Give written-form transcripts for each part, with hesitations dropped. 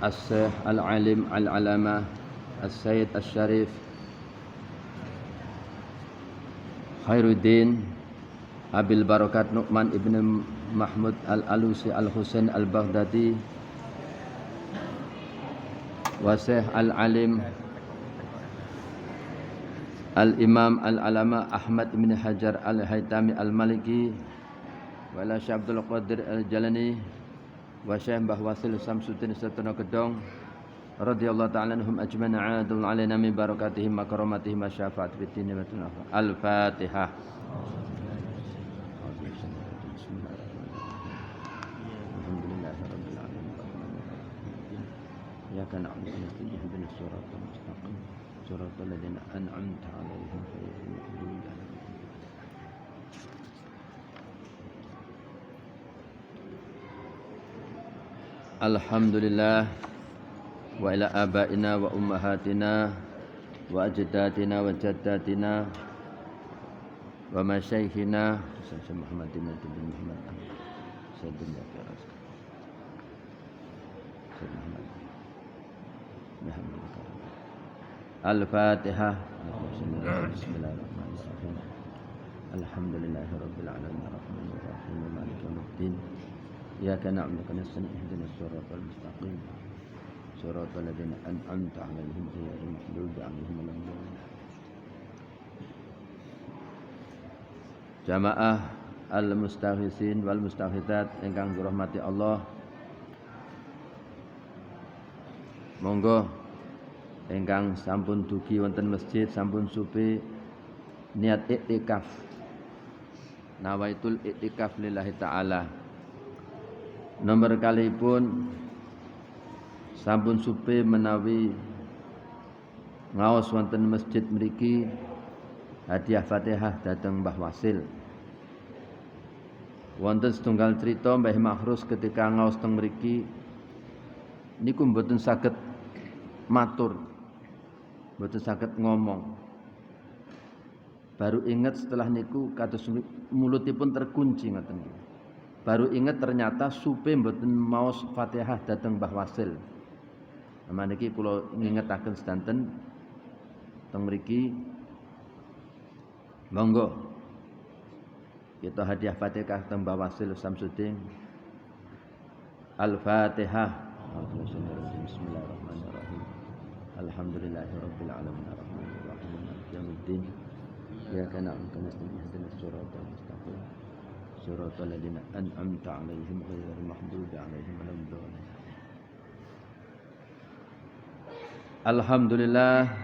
As-Syekh Al-Alim Al-Alamah As-Sayyid Asy-Syarif Khairuddin Abil Barakat Nu'man Ibn Mahmud Al-Alusi Al-Husain Al-Baghdadi wa Syekh Al-Alim Al-Imam Al-Alama Ahmad Ibn Hajar Al-Haytami Al-Maliki wa la Syekh Abdul Qadir Al-Jalani wa Syekh Mbah Wasil Samsuddin Setono Gedong radhiyallahu ta'ala anhum ajma'in a'adul alaina min barakatihim wa karamatihim wa syafaat fid din wa dunya. Al-Fatihah. Iyyaka na'budu wa iyyaka nasta'in ihdinas siratal mustaqim siratal ladzina an'amta 'alaihim ghairil maghdubi 'alaihim. Alhamdulillah wa ila abaina wa ummahatina wa ajdadina wa jaddatina wa masyayikhina Sayyid Muhammadin bin Muhammad Sayyidina Muhammad Al-Fatihah. Bismillahirrahmanirrahim. Alhamdulillahirabbil alamin arrahmanir rahim maliki yaumiddin. Iyyaka na'budu wa nasta'in ihdinas siratal mustaqim siratal ladzina an'amta 'alaihim ghairil maghdubi 'alaihim waladdallin. Jamaah al-mustaghisin wal mustaghitat ingkang dirahmati Allah. Monggo ingkang sampun dugi wonten masjid sampun supi niat iktikaf. Nawaitul iktikaf lillahi ta'ala. Nomor kalipun sampun supe menawi ngaos wonten masjid mriki hadiah Fatihah dhateng Mbah Wasil. Wonten setunggal cerita Mbah Makhrus ketika ngaos teng mriki niku mboten saged matur, mboten saged ngomong. Baru ingat setelah niku kados mulutipun terkunci ngoten niku. Baru ingat ternyata supe mboten maos Fatihah dhateng Mbah Wasil. Maniki kula ngingetaken sedanten teng mriki monggo kita hadiah Fatihah teng Mbah Wasil Samsuddin. Al-Fatihah. Bismillahirrahmanirrahim. Alhamdulillahirabbil alamin arrahmanir rahim maliki yaumiddin. Iyyaka na'budu wa nasta'in ihdinas siratal mustaqim siratal ladzina an'amta 'alaihim ghairil maghdubi 'alaihim waladdallin.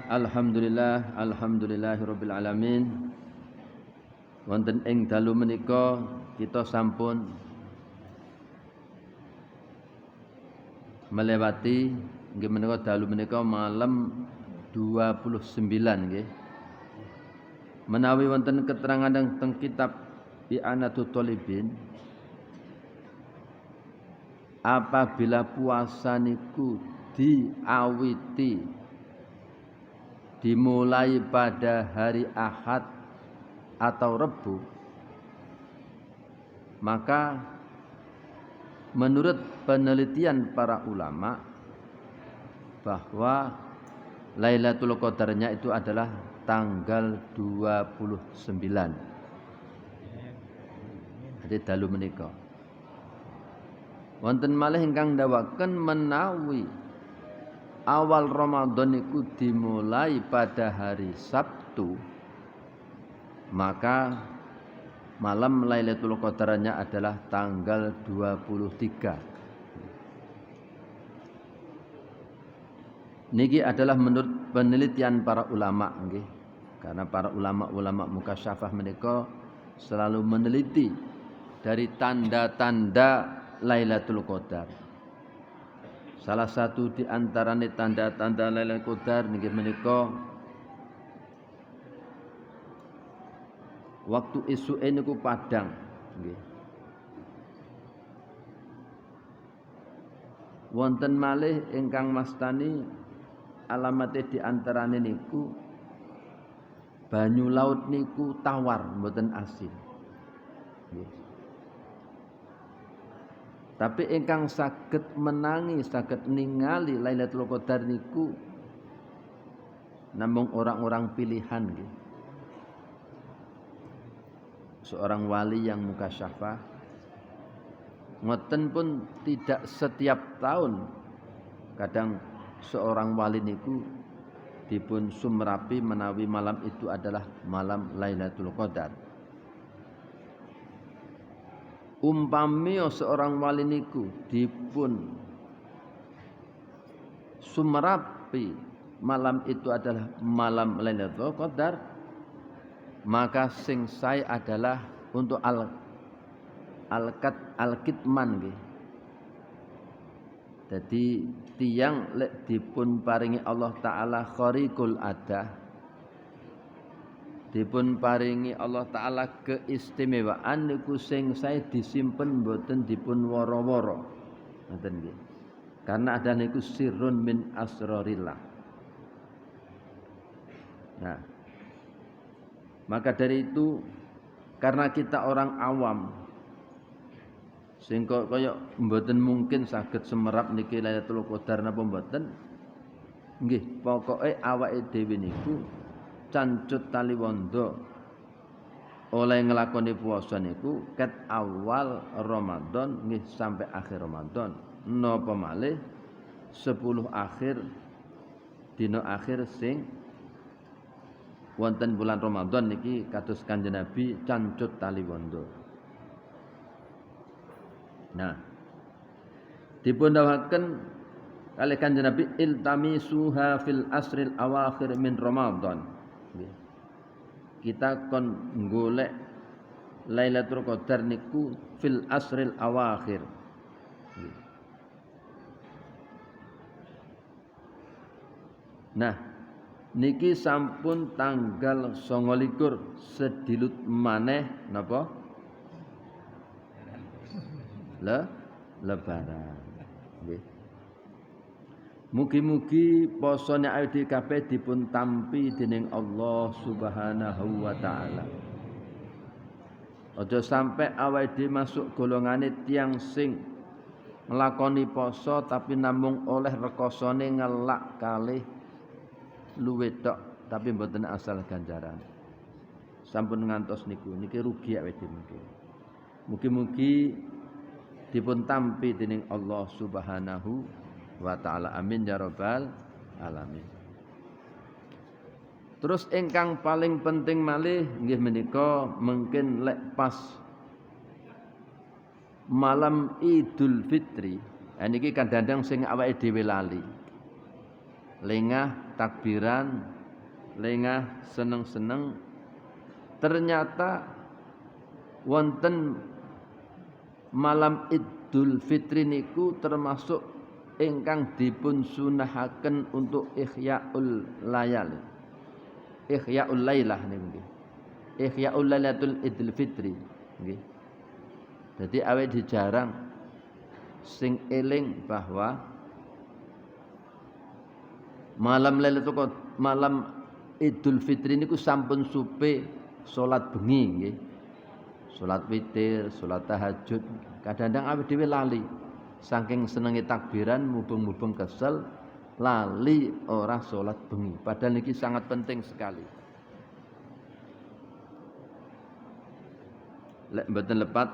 Alhamdulillahirabbil alamin. Wonten ing dalu menika kita sampun melewati nggih menika dalu menika malam 29 nggih. Menawi wonten keterangan teng kitab I'anatul Thalibin, apabila puasa niku diawiti dimulai pada hari Ahad atau Rebu, maka menurut penelitian para ulama bahwa Lailatul Qadarnya itu adalah tanggal 29. Jadi dalu menika. Wonten malih ingkang ndawaken menawi awal Ramadan niku dimulai pada hari Sabtu, maka malam Lailatul Qadarnya adalah tanggal 23. Niki adalah menurut penelitian para ulama nggih. Karena para ulama-ulama mukasyafah menika selalu meneliti dari tanda-tanda Lailatul Qadar. Salah satu di antarane tanda-tanda Lailatul Qadar niki menika waktu isuke niku padang nggih. Wonten malih ingkang mastani alamate di antarane niku banyu laut niku tawar mboten asin. Nggih. Tapi ingkang saged menangi, saged ningali Lailatul Qadar niku namung orang-orang pilihan nggih. Seorang wali yang mukasyafah, ngoten pun tidak setiap tahun. Kadang seorang wali niku dipun sumrapi menawi malam itu adalah malam Lailatul Qadar. Umpami seorang wali niku dipun sumrapi malam itu adalah malam Lailatul Qadar, maka sing sae adalah untuk al-kitman nggih. Dadi tiyang lek dipun paringi Allah taala khariqul adah, dipun paringi Allah taala keistimewaan niku sing sae disimpen mboten dipun wara-wara. Ngoten nggih. Karena ada niku sirrun min asrarillah. Nah, maka dari itu karena kita orang awam sing kaya mboten mungkin saged semerap niki Lailatul Qadar napa mboten. Nggih, pokoke awake dhewe niku cancut tali wanda oleh nglakoni puasa niku ket awal Ramadan nggih sampai akhir Ramadan. Napa malih 10 akhir dina akhir sing wonten bulan Ramadan niki kados Kanjeng Nabi cancut tali wanda. Nah, dipun dawuhaken kalih Kanjeng Nabi iltamisuha fil asril awakhir min Ramadan. Kita kon golek Lailatul Qadar niku fil asril awakhir. Nah, niki sampun tanggal 29 sedilut maneh napa? Lebaran. Nggih. Mugi-mugi posone awake kabeh dipun tampi dening Allah Subhanahu wa taala. Aja sampai awake masuk golongane tiyang sing nglakoni poso tapi namung oleh rekosane ngelak kalih luwih tok tapi mboten asal ganjaran. Sampun ngantos niku, niki rugi awake dhewe. Mugi-mugi dipun tampi dening Allah Subhanahu wa taala. Amin ya rabbal alamin. Terus ingkang paling penting malih nggih menika mungkin lek pas malam Idul Fitri. Niki kadang-kadang sing awake dhewe lali. Lengah takbiran, lengah seneng-seneng, ternyata wonten malam Idul Fitri niku termasuk ingkang dipun sunahaken untuk ihya'ul layali. Ihya'ul lailah niku nggih. Ihya'ul lailatul Idul Fitri nggih. Dadi awake dijarang sing eling bahwa malam Lailatul Qadar, malam Idul Fitri niku sampun supe salat bengi nggih. Salat witir, salat tahajud, kadang-kadang awake dhewe lali. Saking senenge takbiran mubeng-mubeng kesel lali ora salat bengi. Padahal niki sangat penting sekali. Lek mboten lepat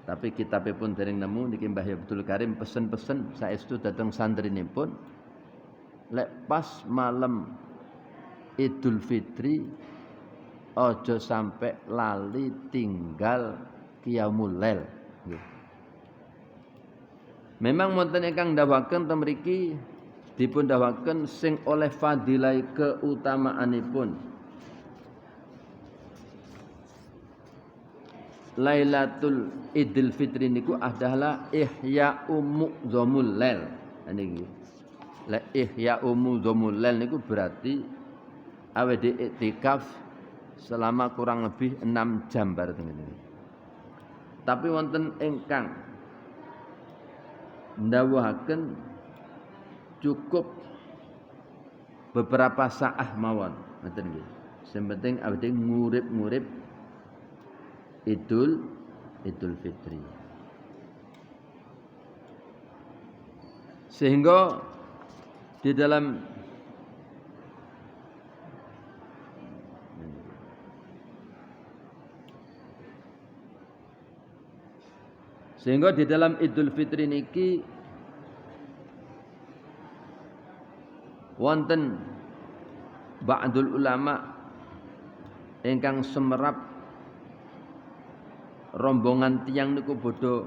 tapi kitabipun dereng nemu niki Mbah Abdul Karim pesen-pesen saestu dhateng santrinipun. Lek pas malam Idul Fitri aja sampai lali tinggal qiyamul lail nggih. Memang wonten ingkang ndhawaken ten mriki dipun ndhawaken sing oleh fadilah keutamaanipun Lailatul Idul Fitri niku adalah ihya'u mu'dzamul lail niki. Lek ihya'u mu'dzamul lail niku berarti awake iktikaf selama kurang lebih 6 jam bareng ini. Tapi wonten ingkang ndawuhaken cukup beberapa saah mawon ngoten nggih. Sing penting awake ngurip-ngurip Idul Fitri. Sehingga di dalam Idul Fitri niki wonten ba'dul ulama ingkang semerap rombongan tiyang niku bodho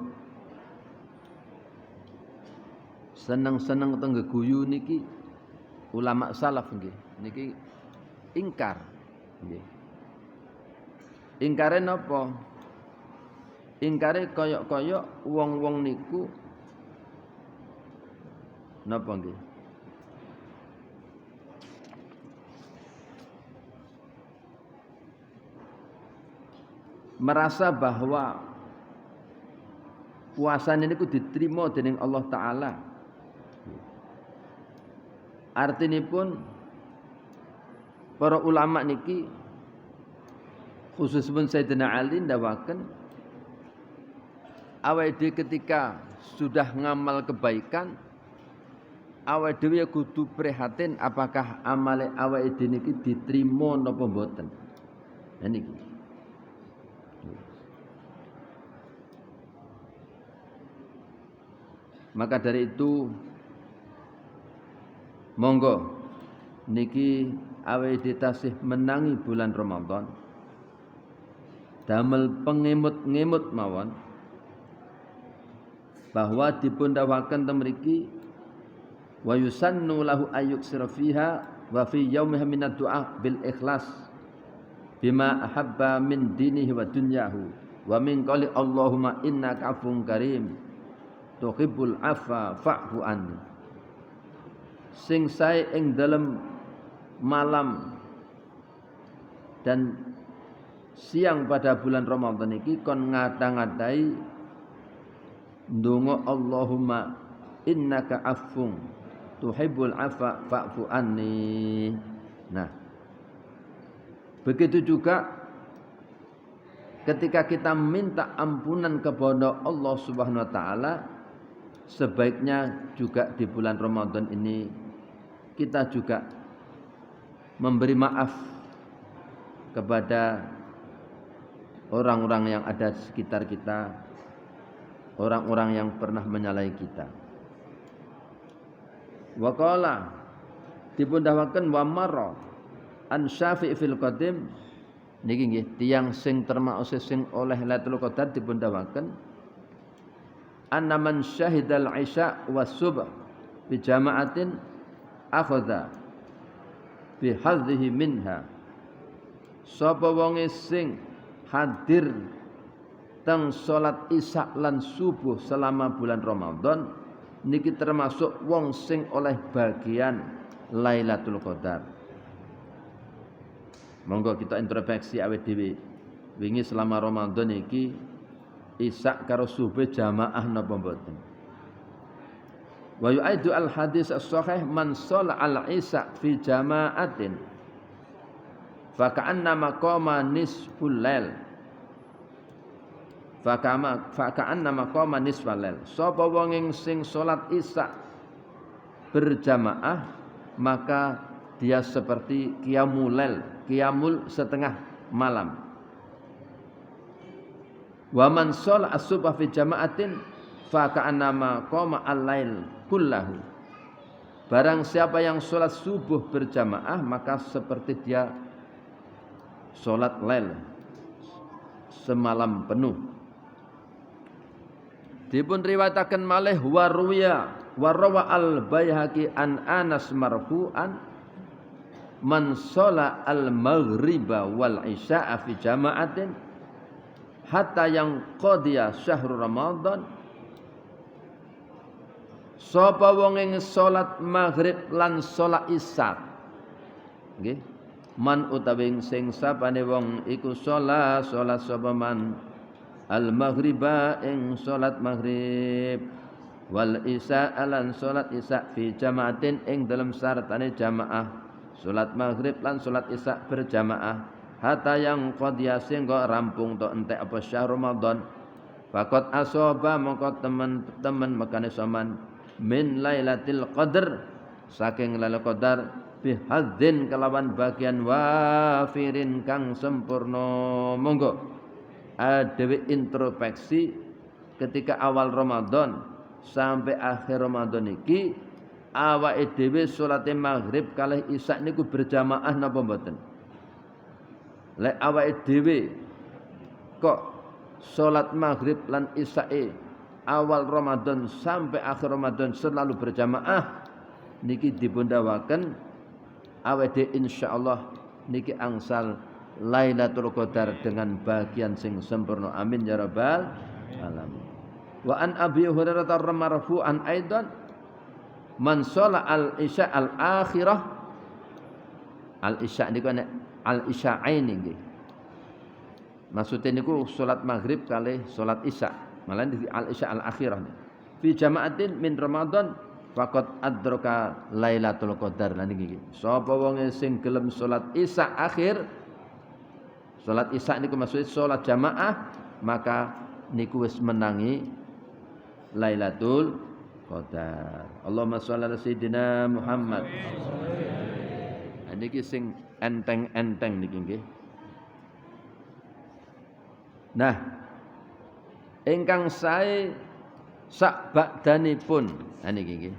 seneng-seneng teng geguyu niki ulama salaf nggih niki ingkar nggih. Ingkare napa? Ingkare koyok-koyok wong-wong niku napa nggih? Merasa bahwa puasane niku diterima dening Allah Ta'ala. Artinipun para ulama niki khususipun Sayyidina Ali ndawaken awake dhewe ketika sudah ngamal kebaikan awake dhewe kudu prihatin apakah amale awake dhewe niki diterima napa mboten. Nah niki maka dari itu monggo niki awake dhewe tasih menangi bulan Ramadan damel pengemut-ngemut mawon bahwa dipun dawaken teng mriki wa yusannu lahu ayyuksira fiha wa fi yaumiha minad du'a bil ikhlas bima ahabba min dinihi wa dunyahu wa min qali Allahumma innaka afuwun karim tuhibbul afwa fa'fu anni. Sing sae ing dalem malam dan siang pada bulan Ramadan iki kon ngata-ngatai ndonga Allahumma innaka afuwun tuhibbul afwa fa'fu anni. Nah, begitu juga ketika kita minta ampunan kepada Allah Subhanahu wa taala, sebaiknya juga di bulan Ramadan ini kita juga memberi maaf kepada orang-orang yang ada di sekitar kita, orang-orang yang pernah menyalahi kita. Wa qala dipun dawaken wa marra an Syafi'i fil qadim niki nggih tiyang sing termasuk sing oleh Lailatul Qadar dipun dawaken anna man syahidal isya was subh bi jama'atin akhadha bi hadhihi minha. Sapa wonge sing hadir teng salat isya lan subuh selama bulan Ramadan niki termasuk wong sing oleh bagian Lailatul Qadar. Monggo kita introspeksi awake dhewe. Wingi selama Ramadan iki isya karo subuh jamaah napa mboten? Wa yu'aidu al hadis as-sahih man shalla al isya fi jama'atin fa ka'anna maqama nisful lail. Fa ka'anna maqama nisfal lail. Sapa wong sing salat isya berjamaah maka dia seperti qiyamul lail, qiyamul setengah malam. Wa man shalla as-subha fi jama'atin fa ka'annama qama al-lail kullahu. Barang siapa yang salat subuh berjamaah maka seperti dia salat lail semalam penuh. Dipun riwayataken malih wa rawa al-Baihaqi an Anas marfu'an man shalla al-maghriba wal isya'a fi jama'atin hatta yang qadiya syahrul Ramadan. Sapa wong ing salat maghrib lan salat isya nggih man utawi sing sapane wong iku salat sapa man al maghriba ing salat maghrib wal isya lan salat isya fi jamaatin ing dalam syaratane jamaah salat maghrib lan salat isya berjamaah hatta yang qadiya sehingga rampung to entek apa syahr Ramadan. Faqat asaba mongko teman-teman makane soman min Lailatul Qadar saking Lailatul Qadar bihadzin kelawan bagian wafirin kang sempurna. Monggo dhewe introspeksi ketika awal Ramadan sampai akhir Ramadan iki awake dhewe salate maghrib kalih isya niku berjamaah napa mboten? Lek awake dhewe kok salat maghrib lan isyae awal Ramadan sampai akhir Ramadan selalu berjamaah niki dipun dawaken awake dhewe insyaallah niki angsal Lailatul Qadar dengan bagian sing sempurna. Amin ya rabbal alamin. Wa an Abi Hurairah marfu'an aidan man shala al-isya al-akhirah al-isya niku al-isya'ain nggih. Maksudnya niku salat maghrib kali salat isya. Malah di al-isya al-akhirah. Fi jama'atin min Ramadan faqad adraka Lailatul Qadar. Lah niki. Sapa wong sing gelem salat isya akhir, salat isya niku maksudnya salat jamaah, maka niku wis menangi Lailatul Qadar. Allahumma shalli ala sayidina Muhammad. Niki sing enteng-enteng niki nggih. Nah, ingkang sae sak bakdanipun niki nggih.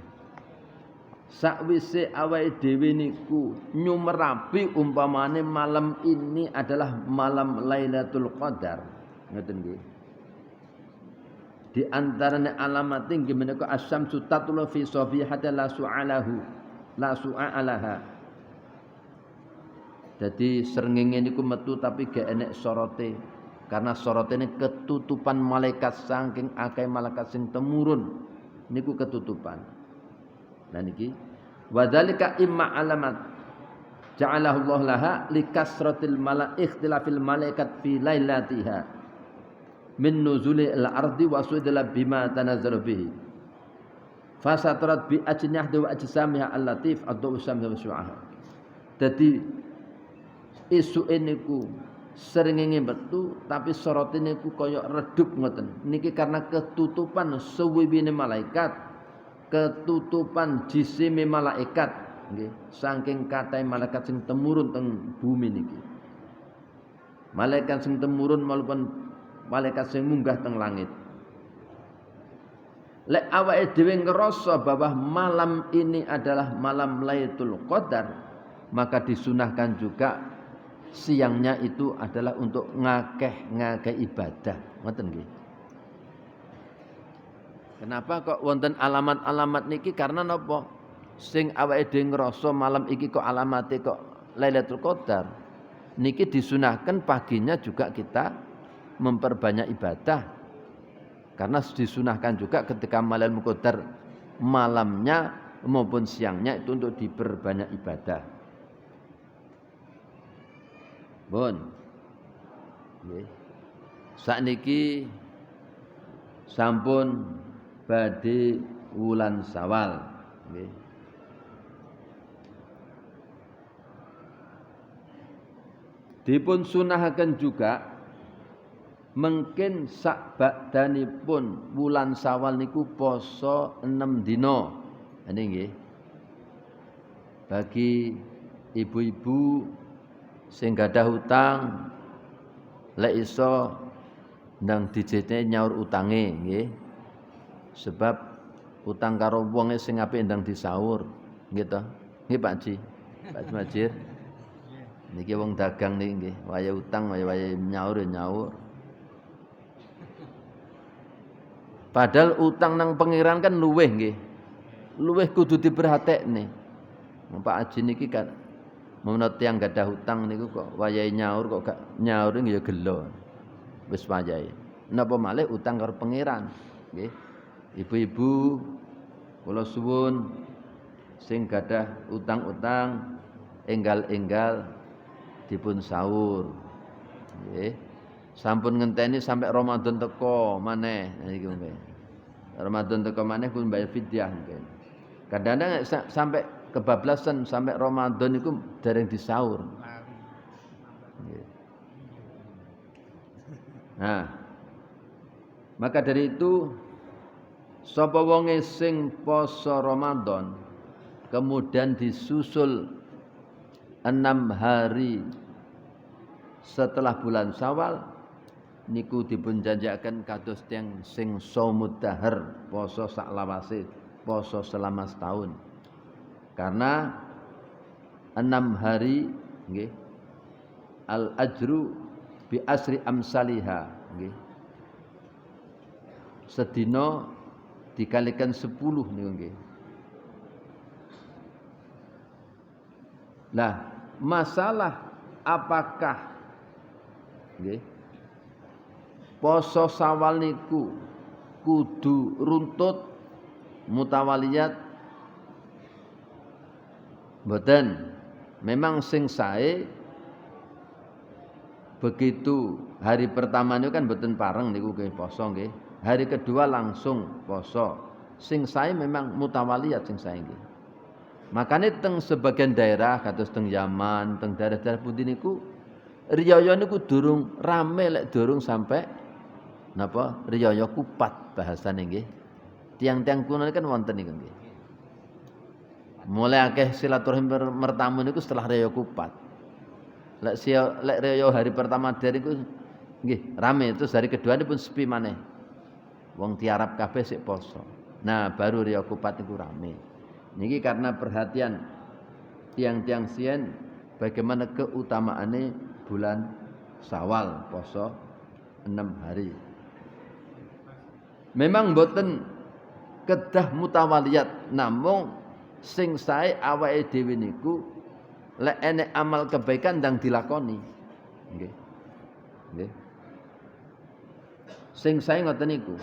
Sakwise awake dhewe niku nyumerapi umpamane malam ini adalah malam Lailatul Qadar. Ngoten nggih. Di antaranya alamat tinggi menika asyamsu tatlu fi sabihati la su'alahu la su'alaha. Jadi srengenge niku metu tapi gak enek sorote. Karena sorote ini ketutupan malaikat saking akeh malaikat sing temurun niku ketutupan. Nah niki wadzalika imma alamat ja'alahu Allah laha likasratil ikhtilafil malaikat fi lailatiha min nuzuli al-ardi wa sudila bima tanazzalu bihi fasatarat bi ajnihdi wa ajsamiha al-latif addu usamha wa su'aha. Dadi isu niku srengenge metu tapi sorot niku kaya redup ngoten. Niki karena ketutupan suwiwine malaikat, ketutupan jisime malaikat nggih, saking kathah malaikat sing temurun teng bumi niki. Malaikat sing temurun maupun malaikat sing munggah teng langit. Lek awake dhewe ngerasa bahwa malam ini adalah malam Lailatul Qadar, maka disunahkan juga siangnya itu adalah untuk ngakeh ibadah. Ngoten nggih. Kenapa kok wonten alamat-alamat niki? Karena napa? Sing awake dhewe ngerasa malam iki kok alamate kok Lailatul Qadar. Niki disunahkan paginya juga kita memperbanyak ibadah. Karena disunahkan juga ketika Lailatul Qadar malamnya maupun siangnya itu untuk diperbanyak ibadah. Bon. Nggih. Sakniki sampun badhe wulan Syawal, nggih. Dipun sunahaken juga mungkin sak bakdanipun wulan Syawal niku poso 6 dina. Ini nggih. Bagi ibu-ibu sing gadah hutang lek iso ndang dijete nyaur utange nggih. Sebab utang karo wong sing apik ndang disaur, nggih to. Nggih Pak Ji. Pak Majir. Niki wong dagang niki nggih, waya utang waya nyaur ya nyaur. Padahal utang nang pangeran kan luweh nggih. Luweh kudu diperhatekne. Pak Haji niki kan menawa tiyang gadah hutang niku kok wayahe nyaur kok gak nyaur ya gelo. Wis wayahe. Napa malih utang karo pangeran, nggih. Ibu-ibu kula suwun sing gadah utang-utang enggal-enggal dipun saur. Nggih. Sampun ngenteni sampai Ramadan teko maneh niku nggih. Ramadan teko maneh pun bayar fidyah mungkin. Kadang-kadang sampai kebablasan sampai Ramadan niku dereng disaur. Nggih. Nah, maka dari itu Sapa wonge sing poso Ramadan kemudian disusul 6 hari setelah bulan Syawal niku dipun janjiaken kados tiyang sing shaumud dahar, poso saklawase, poso selama setahun. Karena 6 hari nggih al ajru bi asri amsaliha nggih. Sedina dikalikan 10 niku nggih. Nah, masalah apakah nggih poso Syawal niku kudu runtut mutawaliyat mboten. Memang sing sae begitu hari pertama niku kan mboten pareng niku nggih poso nggih. Hari kedua langsung poso. Sing sae memang mutawaliyat sing sae nggih. Makanya teng sebagian daerah kados teng Yaman, teng daerah-daerah pundi niku riyaya niku durung rame lek durung sampai napa riyaya kupat bahasane nggih. Tiang-tiang kuno kan wonten niku nggih. Mulai akeh silaturahim mertamu niku setelah riyaya kupat. Lek riyaya hari pertama dari niku nggih rame, terus hari kedua pun sepi maneh. Wong tiarap kabeh sik poso. Nah, baru riyaya kupat niku rame. Niki karena perhatian tiang-tiang sien bagaimana keutamaane bulan Syawal poso 6 hari. Memang mboten kedah mutawaliyat, namung sing sae awake dhewe niku lek enek amal kebaikan ndang dilakoni. Nggih. Nggih. Sing sae ngoten niku.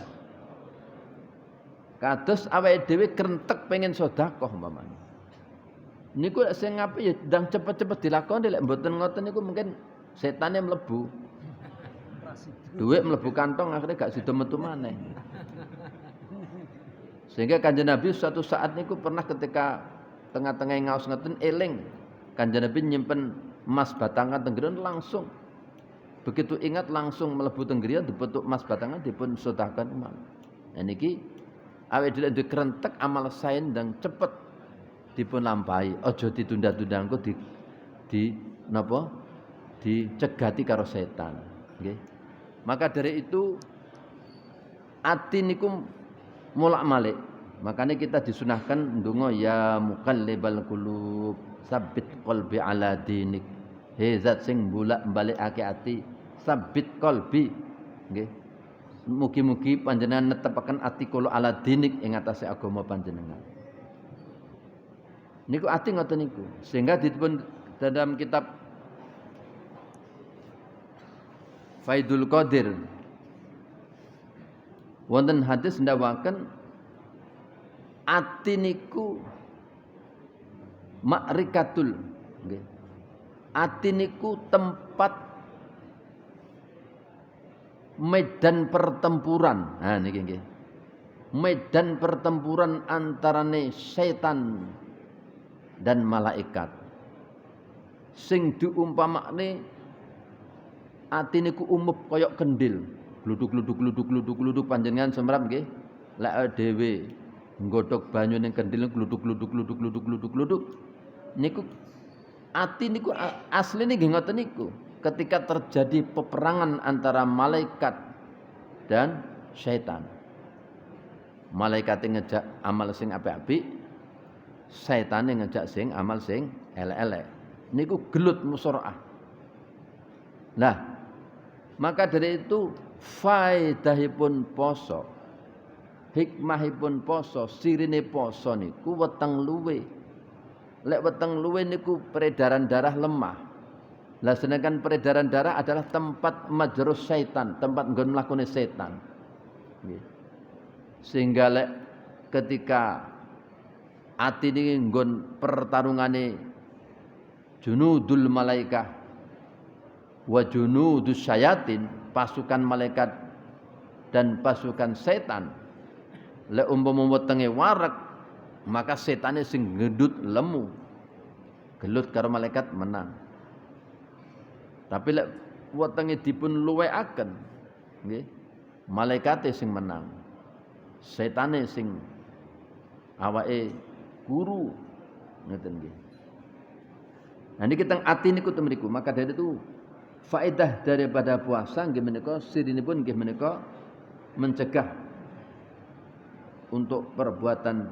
Kados awake dhewe krentek pengen sedekah umpamane. Niku lek sing apik ya ndang cepet-cepet dilakoni, lek mboten ngoten niku mungkin setane mlebu. Duit mlebu kantong akhirnya gak sida metu maneh. Sehingga Kanjeng Nabi suatu saat niku pernah ketika tengah-tengah ngaos ngeten eling Kanjeng Nabi nyimpen emas batangan teng griya langsung. Begitu ingat langsung mlebu teng griya dipetuk emas batangan dipun sedekahaken umat. Nah niki awake dhewe ndek krentek amal sae ndang cepet dipun lampahi, aja ditunda-tunda engko di napa? Dicegati karo setan, nggih. Maka dari itu ati niku mulak-malik. Makanya kita disunahkan ndonga ya muqallibal qulub, sabbit qalbi ala dinik. He zat sing bolak-balikake ati, sabbit qalbi, nggih. Mugi-mugi panjenengan netepaken ati kula ala dinik ing atase agama panjenengan. Niku ati ngoten niku. Sehingga dipun dalam kitab Faidul Qadir wonten hadis ndawaken ati niku makrikatul nggih. Ati niku tempat medan pertempuran. Nah niki nggih. Medan pertempuran antarane setan dan malaikat. Sing diumpamakne ati niku umup kaya kendil. Gluduk panjenengan semrap nggih. Lek dhewe nggodhog banyu ning kendil gluduk. Niku ati niku asline nggih ngoten niku. Ketika terjadi peperangan antara malaikat dan syaitan. Malaikat ngejak amal sing apik-apik, syaitan ngejak sing amal sing elek-elek. Niku gelut musaraah. Nah, maka dari itu faedahipun poso, hikmahipun poso, sirine poso niku weteng luwe. Lek weteng luwe niku peredaran darah lemah. Lah sedangkan peredaran darah adalah tempat majrus syaitan, tempat nggon mlakune setan. Nggih. Sehingga lek ketika ati niki nggon pertarungane junudul malaikah wa junudus syayatin, pasukan malaikat dan pasukan setan. Lek umpama wetenge wareg, maka setane sing gendut lemu. Gelut karo malaikat menang. Tapi lek wetenge dipun luwekaken nggih, malaikate sing menang. setane sing awake guru ngeten nggih. Nah niki teng ati niku temriku, maka dari itu faedah daripada puasa nggih menika sirinipun nggih menika mencegah untuk perbuatan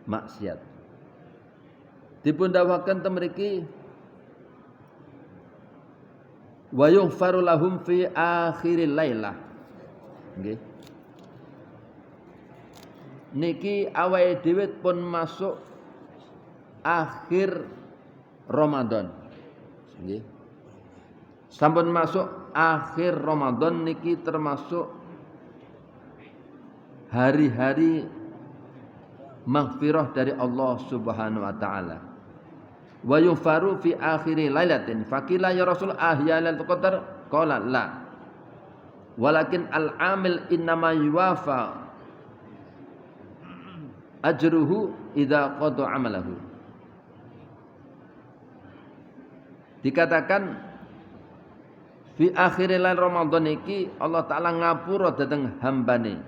maksiat. Dipun dawuhaken teng mriki wa yughfaru lahum fi akhiril lailah. Nggih. Niki awake dhewe pun masuk akhir Ramadan. Nggih. Sampun masuk akhir Ramadan niki termasuk hari-hari maghfirah dari Allah Subhanahu wa taala. Wa yufaru fi akhiri lailatin faqila ya Rasul ahya lailatul qadar qala la. Walakin al-amil innama yuwafa ajruhu idza qada amalahu. Dikatakan fi akhir lail Ramadan iki Allah taala ngapura dhateng hambane.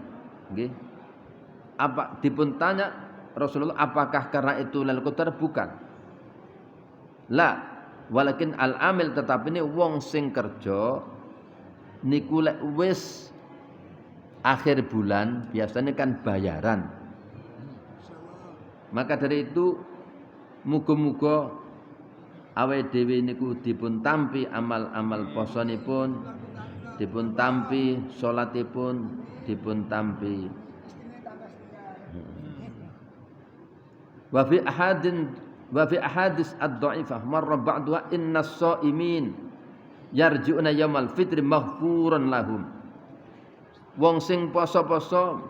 Nggih. Apa dipun tanya Rasulullah apakah karena itu Lailatul Qadar? Bukan. La, walakin al-amil tetapi ini wong sing kerja niku lek wis akhir bulan biasanya kan bayaran. Maka dari itu muga-muga awake dhewe niku dipun tampi amal-amal posonipun, dipun tampi salatipun, dipun tampi. Wa fi ahadits ad-dhaifah marra ba'daha innas shaimin yarji'una yaumal fitri maghfuran lahum. Wong sing poso-poso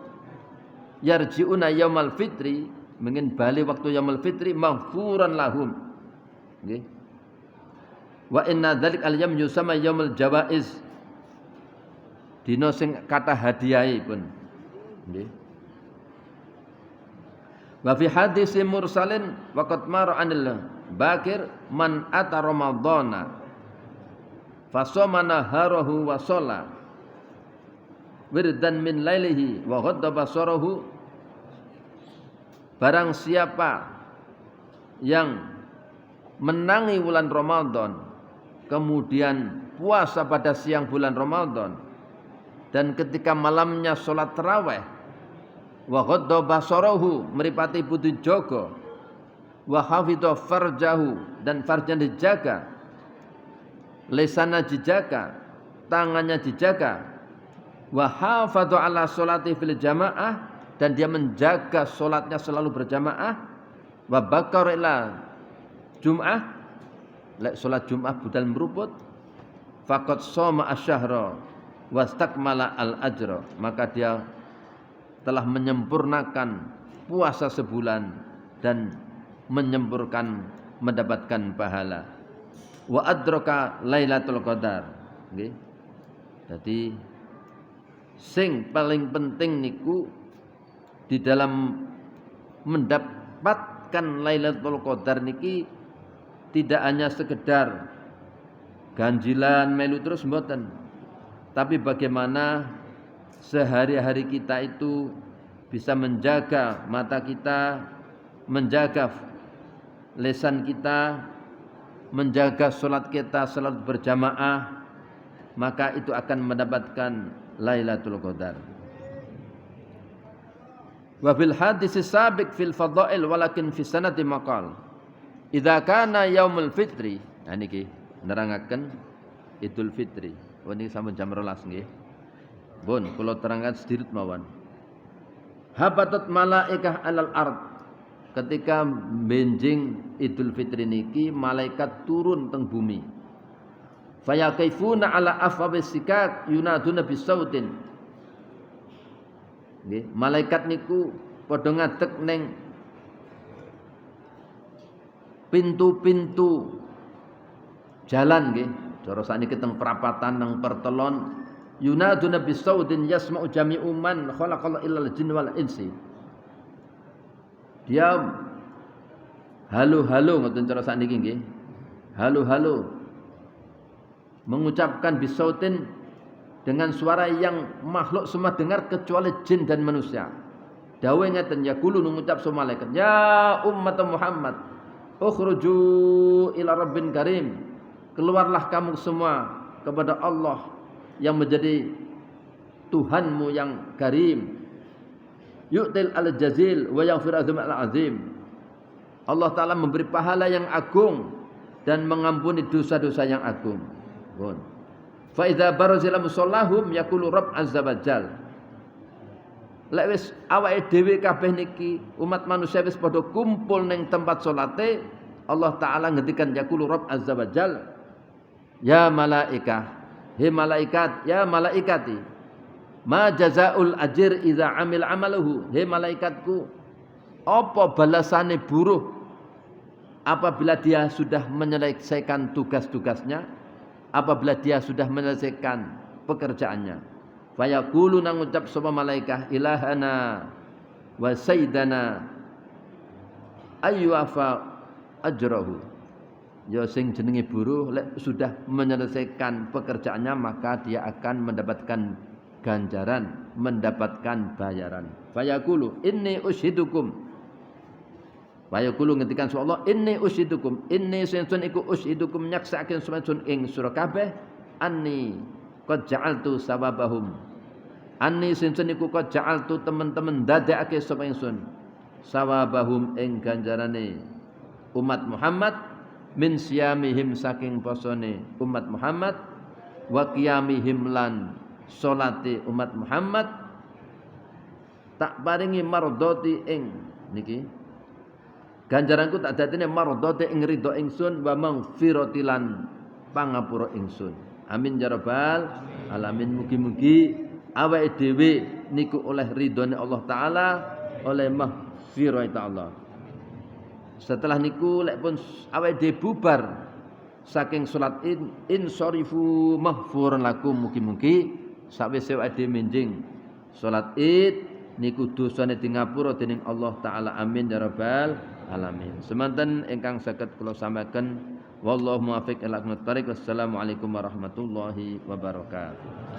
yarji'una yaumal fitri mungkin bali waktu yaumul fitri maghfuran lahum. Nggih. Wa inna dzalik al-yaum yusama yaumul jawaiz. Dina sing kata hadiahipun. Nggih. Wa fi hadis mursalin waqad mara anil bakir man ata ramadhana fasoma naharahu wa shalla wirdan min lailihi wa ghadda basarahu. Barang siapa yang menangi bulan Ramadan kemudian puasa pada siang bulan Ramadan dan ketika malamnya salat tarawih wa ghadda basarahu mripate putih jaga wa hafidha farjahu dan farjanya dijaga, lisannya dijaga, tangannya dijaga, wa hafadha ala sholati fil jamaah dan dia menjaga salatnya selalu berjamaah, wa bakar ila Jum'ah lek salat Jum'ah budal meruput faqad shoma asyhara wastakmala al-ajra, maka dia telah menyempurnakan puasa sebulan dan menyempurnakan mendapatkan pahala. Wa adraka Lailatul Qadar. Nggih. Jadi sing paling penting niku di dalam mendapatkan Lailatul Qadar niki tidak hanya sekedar ganjilan melu terus mboten, tapi bagaimana sehari-hari kita itu bisa menjaga mata kita, menjaga lisan kita, menjaga salat kita salat berjamaah, maka itu akan mendapatkan Lailatul Qadar. Wa fil hadis sabiq fil fadail walakin fi sanati maqal idza kana yaumul fitri. Nah niki nerangaken Idul Fitri. Oh niki sampun jam 12 nggih. Pun kula terangkan sedikit mawon. Habatat malaikah alal ard. Ketika benjing Idul Fitri niki malaikat turun teng bumi. Fayaqifuna ala afwabis sikak yunaduna bisautin. Nggih, malaikat niku padha ngadeg ning pintu-pintu jalan nggih. Cara sakniki teng perapatan nang pertelon yunaduna bisautin yasma'u jami'u man khalaqallahu illal jinna wal insi. Dia halo-halo ngoten cara sakniki nggih. Halo-halo mengucapkan bisautin dengan suara yang makhluk semua dengar kecuali jin dan manusia. Dawe ngeten yaqulu ngucap semua malaikat, ya ummat Muhammad, ukhruju ila rabbin karim. Keluarlah kamu semua kepada Allah yang menjadi Tuhanmu yang karim. Yu'til al-jazil wa yaghfir al-azim. Allah Ta'ala memberi pahala yang agung dan mengampuni dosa-dosa yang agung. Fa idza barazila musallahum yaqulu rabb azza wa jal. Lek wis awake dhewe kabeh niki umat manusia wis padha kumpul ning tempat salate, Allah Ta'ala ngendikan yaqulu rabb azza wa jal, ya malaikah, he malaikat, ya malaikati, ma jazaul ajir idza amil amaluhu, he malaikatku, apa balasane buruh apabila dia sudah menyelesaikan tugas-tugasnya, apabila dia sudah menyelesaikan pekerjaannya. Fayaqulu nang ucap sapa malaikah, ilahana wa sayyidana ayyufa ajrahu. Ya sing jenenge buruh lek sudah menyelesaikan pekerjaannya maka dia akan mendapatkan ganjaran, mendapatkan bayaran. Fayaqulu inni ushidukum. Fayaqulu ngendikan Allah, inni ushidukum, inni sunsun iku ushidukum nyaksaaken sunsun ing sira kabeh anni qad ja'altu sawabahum. Anni sunsun iku qad ja'altu teman-teman dadekake sapa ingsun sawabahum ing ganjarane umat Muhammad min siyamihim saking posone umat Muhammad wa qiyamihim lan salate umat Muhammad tak paringi mardoti ing niki ganjaranku tak dadine mardoti ing ridho ingsun wa maghfirati lan pangapura ingsun. Amin ya rabbal alamin. Mugi-mugi awake dhewe niku oleh ridhone Allah Taala, oleh maghfirah Allah. Setelah niku lek pun awake dhewe bubar saking salat insorifu maghfurun lakum, mugi-mugi sawise awake dhewe menjing salat Id niku dosane di ngapura dening Allah Taala. Amin ya rabbal alamin. Semanten ingkang saged kula sampaiken, wallahu muwaffiq ila aqwamit thoriq. Wassalamualaikum warahmatullahi wabarakatuh.